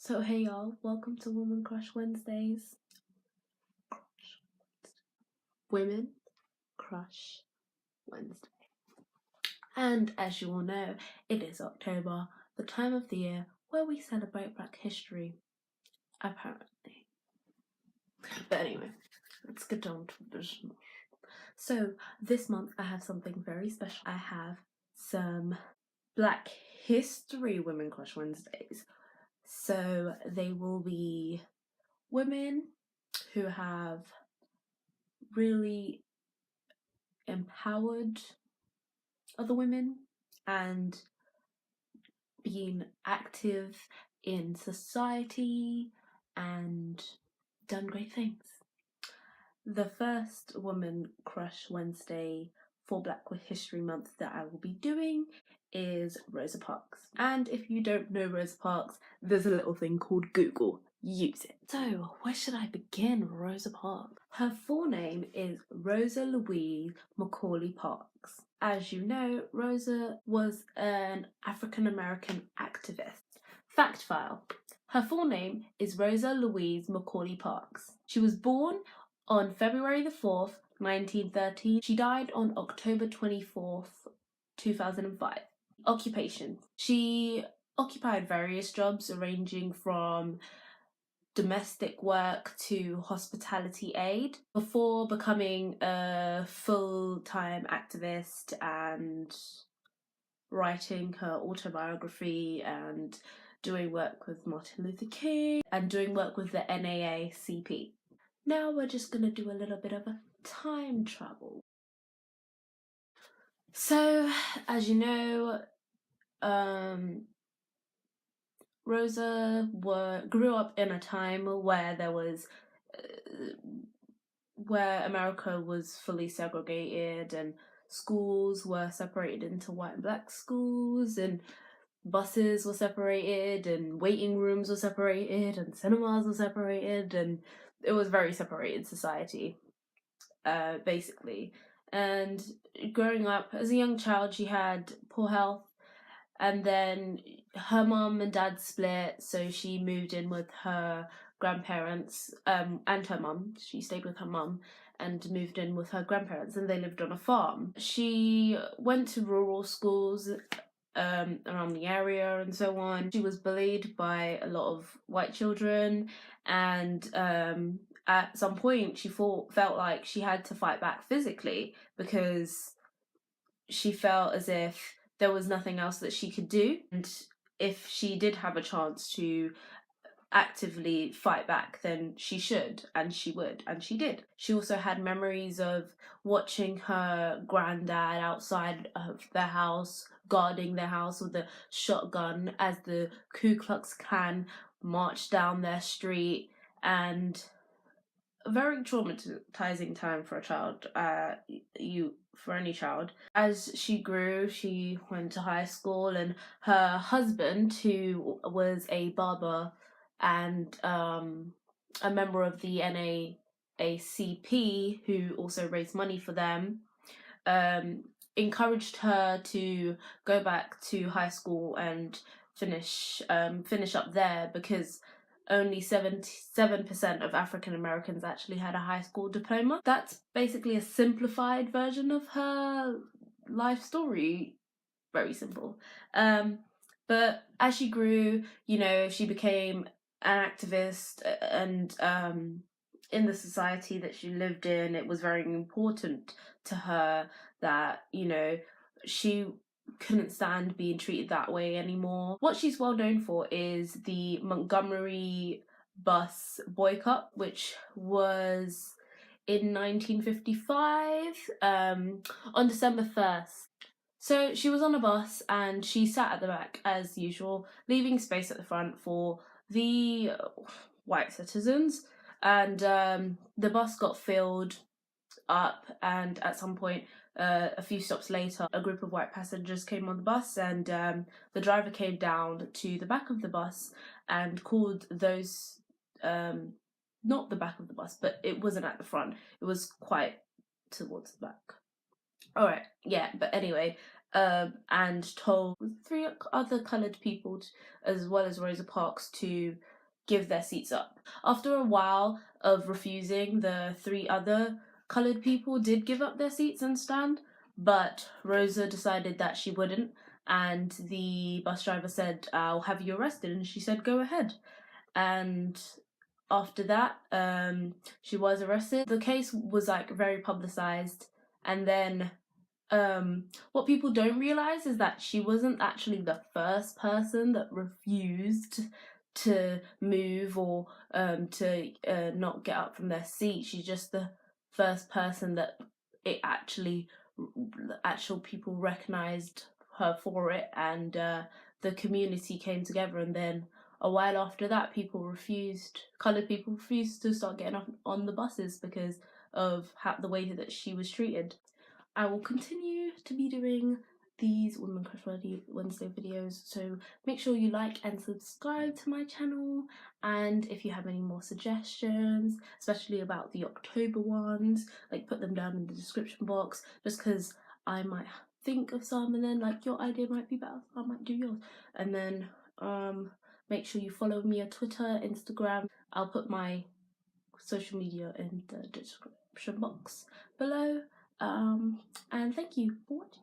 So hey y'all, welcome to Woman Crush Wednesdays. Women Crush Wednesday. And as you all know, it is October, the time of the year where we celebrate Black history, apparently. But anyway, let's get on to the business. So this month I have something very special. I have some Black History Women Crush Wednesdays. So they will be women who have really empowered other women and been active in society and done great things. The first Woman Crush Wednesday for Black History Month that I will be doing is Rosa Parks. And if you don't know Rosa Parks, there's a little thing called Google. Use it. So, where should I begin? Rosa Parks. Her full name is Rosa Louise Macaulay Parks. As you know, Rosa was an African American activist. Fact file. Her full name is Rosa Louise Macaulay Parks. She was born on February the 4th, 1913. She died on October 24th, 2005. Occupation. She occupied various jobs ranging from domestic work to hospitality aid before becoming a full-time activist and writing her autobiography and doing work with Martin Luther King and doing work with the NAACP. Now we're just gonna do a little bit of a time travel. So, as you know, Rosa grew up in a time where there was where America was fully segregated and schools were separated into white and black schools and buses were separated and waiting rooms were separated and cinemas were separated, and it was very separated society, basically. And growing up as a young child, she had poor health, and then her mum and dad split, so she moved in with her grandparents, and her mum. She stayed with her mum and moved in with her grandparents, and they lived on a farm. She went to rural schools around the area and so on. She was bullied by a lot of white children, and at some point she felt like she had to fight back physically because she felt as if there was nothing else that she could do, and if she did have a chance to actively fight back, then she should, and she would, and she did. She also had memories of watching her granddad outside of their house, guarding their house with a shotgun as the Ku Klux Klan marched down their street, and a very traumatizing time for a child, for any child. As she grew, she went to high school, and her husband, who was a barber and a member of the NAACP, who also raised money for them, encouraged her to go back to high school and finish up there, because only 77% of African Americans actually had a high school diploma. That's basically a simplified version of her life story. Very simple. But as she grew, she became an activist, and in the society that she lived in, it was very important to her that, she couldn't stand being treated that way anymore. What she's well known for is the Montgomery bus boycott, which was in 1955, on December 1st. So she was on a bus and she sat at the back as usual, leaving space at the front for the white citizens, and the bus got filled up, and at some point, a few stops later, a group of white passengers came on the bus, and the driver came down to the back of the bus and called those, not the back of the bus, but it wasn't at the front, it was quite towards the back. Alright, yeah, but anyway, and told 3 other coloured people, as well as Rosa Parks, to give their seats up. After a while of refusing, the 3 other coloured people did give up their seats and stand, but Rosa decided that she wouldn't, and the bus driver said, "I'll have you arrested," and she said, "Go ahead." And after that, she was arrested. The case was like very publicized, and then what people don't realize is that she wasn't actually the first person that refused to move or to not get up from their seat. She's just the first person that it actually, the actual people recognized her for it, and the community came together. And then a while after that, coloured people refused to start getting on the buses because of the way that she was treated. I will continue to be doing these Women Crush Wednesday videos, so make sure you like and subscribe to my channel. And if you have any more suggestions, especially about the October ones, like put them down in the description box, just because I might think of some, and then like your idea might be better, I might do yours. And then make sure you follow me on Twitter, Instagram. I'll put my social media in the description box below. And thank you for watching.